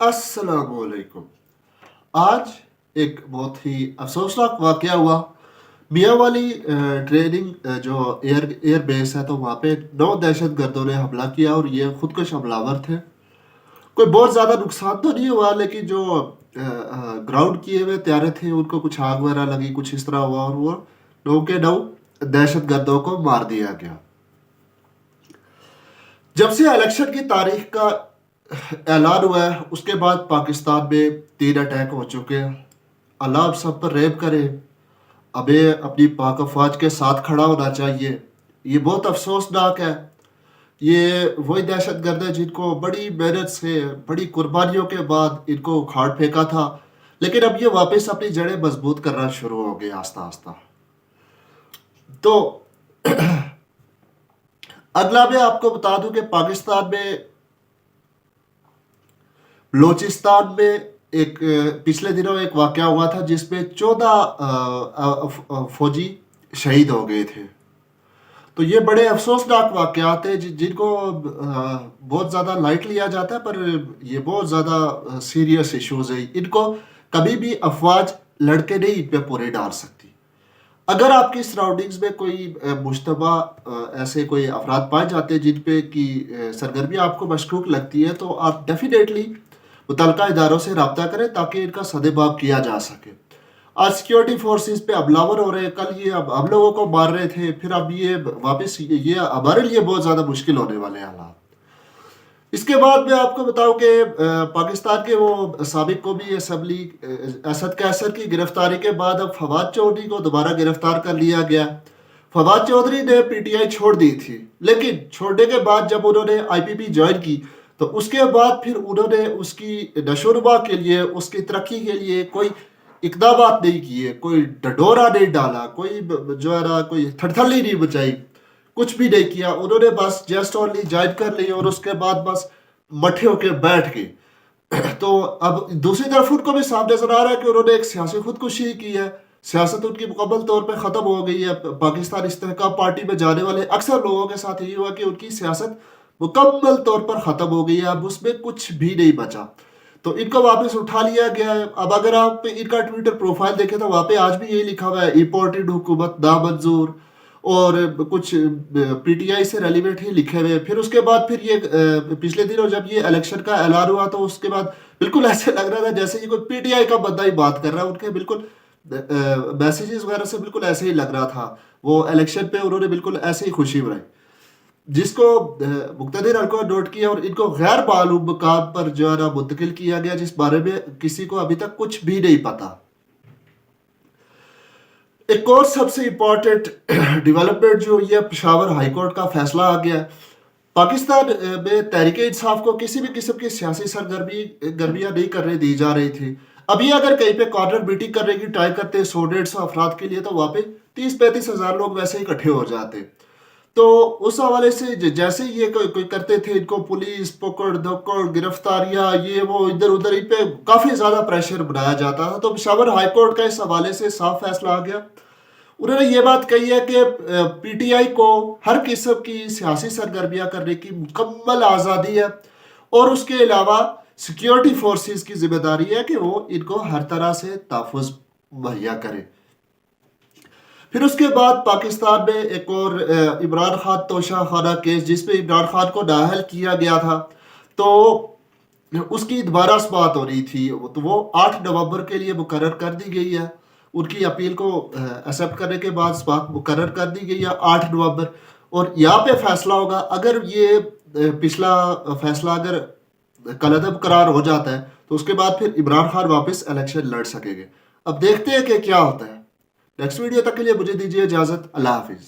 अस्सलामुअलैकुम। आज एक बहुत ही अफसोसनाक वाक़या हुआ। मियाँ वाली ट्रेनिंग जो एयर बेस है, तो वहाँ पे 9 दहशतगर्दों ने हमला किया और ये खुदकुश हमलावर थे। कोई बहुत ज़्यादा नुकसान तो नहीं हुआ, लेकिन जो ग्राउंड किए हुए तैयारे थे उनको कुछ आग वगैरह लगी, कुछ इस तरह हुआ और वो 9 के 9 दहशतगर्दों को मार दिया गया। जब से इलेक्शन की तारीख का ऐलान हुआ है, उसके बाद पाकिस्तान में 3 अटैक हो चुके हैं। अल्लाह आप सब पर रहम करे। हमें अपनी पाक अफवाज के साथ खड़ा होना चाहिए। ये बहुत अफसोसनाक है। ये वही दहशतगर्द है जिनको बड़ी मेहनत से, बड़ी कुर्बानियों के बाद इनको उखाड़ फेंका था, लेकिन अब ये वापस अपनी जड़ें मजबूत करना शुरू हो गए आस्ता आस्ता। तो अगला मैं आपको बता दूं कि पाकिस्तान में बलोचिस्तान में एक पिछले दिनों एक वाक़या हुआ था जिसमें 14 फौजी शहीद हो गए थे। तो ये बड़े अफसोसनाक वाक़यात हैं जिनको बहुत ज़्यादा लाइट लिया जाता है, पर ये बहुत ज़्यादा सीरियस इश्यूज़ है। इनको कभी भी अफवाज लड़के नहीं इन पे पूरे डाल सकती। अगर आपकी सराउंडिंग्स में कोई मुश्तबा ऐसे कोई अफराद पाए जाते हैं जिन पे की सरगर्मी आपको मशकूक लगती है, तो आप डेफिनेटली मुतलका इदारों से रब्ता करें ताकि इनका सदेबाब किया जा सके। आज सिक्योरिटी फोर्सेस पे हमलावर हो रहे हैं, कल ये अब हम लोगों को मार रहे थे, फिर अब ये वापस ये हमारे लिए बहुत ज़्यादा मुश्किल होने वाले हैं हालात। इसके बाद मैं आपको बताऊं कि पाकिस्तान के वो साबिक कौमी असम्बली असद कैसर की गिरफ्तारी के बाद अब फवाद चौधरी को दोबारा गिरफ्तार कर लिया गया। फवाद चौधरी ने पीटीआई छोड़ दी थी, लेकिन छोड़ने के बाद जब उन्होंने आईपीपी ज्वाइन की, तो उसके बाद फिर उन्होंने उसकी नशोनुमा के लिए, उसकी तरक्की के लिए कोई इकदामात नहीं किए, कोई डडोरा नहीं डाला, कोई जो है ना कोई थड़थड़ी नहीं बचाई, कुछ भी नहीं किया। उन्होंने बस जस्ट ओनली ज्वाइन कर ली और उसके बाद बस मठे होके बैठ गए। तो अब दूसरी तरफ उनको भी साफ नजर आ रहा है कि उन्होंने एक सियासी खुदकुशी की है। सियासत उनकी मुकम्मल तौर पे ख़त्म हो गई है। पाकिस्तान इस्तेहकाम पार्टी में जाने वाले अक्सर लोगों के साथ यही हुआ कि उनकी सियासत मुकम्मल तौर पर ख़त्म हो गई है, अब उसमें कुछ भी नहीं बचा। तो इनको वापस उठा लिया गया है। अब अगर आप इनका ट्विटर प्रोफाइल देखें तो वहाँ पे आज भी यही लिखा हुआ है, इम्पोर्टेड हुकूमत नामंजूर, और कुछ पीटीआई से रेलिवेंट ही लिखे हुए। फिर उसके बाद फिर ये पिछले दिनों जब ये इलेक्शन का ऐलान हुआ, तो उसके बाद बिल्कुल ऐसे लग रहा था जैसे ये कोई पीटीआई का बंदा ही बात कर रहा है। उनके बिल्कुल मैसेजेस वगैरह से बिल्कुल ऐसे ही लग रहा था। वो इलेक्शन पे उन्होंने बिल्कुल ऐसे ही खुशी मनाई, जिसको मुक्तदिर हल्कों ने नोट किया और इनको गैर मालूम मकाम पर जो है ना मुंतकिल किया गया, जिस बारे में किसी को अभी तक कुछ भी नहीं पता। एक और सबसे इम्पोर्टेंट डेवलपमेंट जो हुई है, पेशावर हाई कोर्ट का फैसला आ गया। पाकिस्तान में तहरीक इंसाफ को किसी भी किस्म की सियासी गर्मियां नहीं करने दी जा रही थी। अभी अगर कहीं पे कॉर्नर मीटिंग करने की ट्राई करते 100-150 अफराद के लिए, तो वहाँ पे 30-35 हजार लोग वैसे ही इकट्ठे हो जाते। तो उस हवाले से जैसे ही ये कोई करते थे, इनको पुलिस पकड़ धक्कड़, गिरफ्तारियां, ये वो इधर उधर, इन पे काफी ज्यादा प्रेशर बनाया जाता था। तो पेशावर हाई कोर्ट का इस हवाले से साफ फैसला आ गया। उन्होंने ये बात कही है कि पीटीआई को हर किस्म की सियासी सरगर्मियां करने की मुकम्मल आज़ादी है, और उसके अलावा सिक्योरिटी फोर्सेस की जिम्मेदारी है कि वो इनको हर तरह से तहफ़्फ़ुज़ मुहैया करें। फिर उसके बाद पाकिस्तान में एक और इमरान खान तोशा खाना केस, जिसमें इमरान खान को नाअहल किया गया था, तो उसकी दोबारा समाअत हो रही थी। तो वो 8 नवंबर के लिए मुकर्रर कर दी गई है। उनकी अपील को एक्सेप्ट करने के बाद समाअत मुकर्रर कर दी गई है 8 नवंबर, और यहाँ पे फैसला होगा। अगर ये पिछला फैसला अगर कलअदब करार हो जाता है, तो उसके बाद फिर इमरान खान वापस इलेक्शन लड़ सकेंगे। अब देखते हैं कि क्या होता है। नेक्स्ट वीडियो तक के लिए मुझे दीजिए इजाज़त। अल्लाह हाफिज़।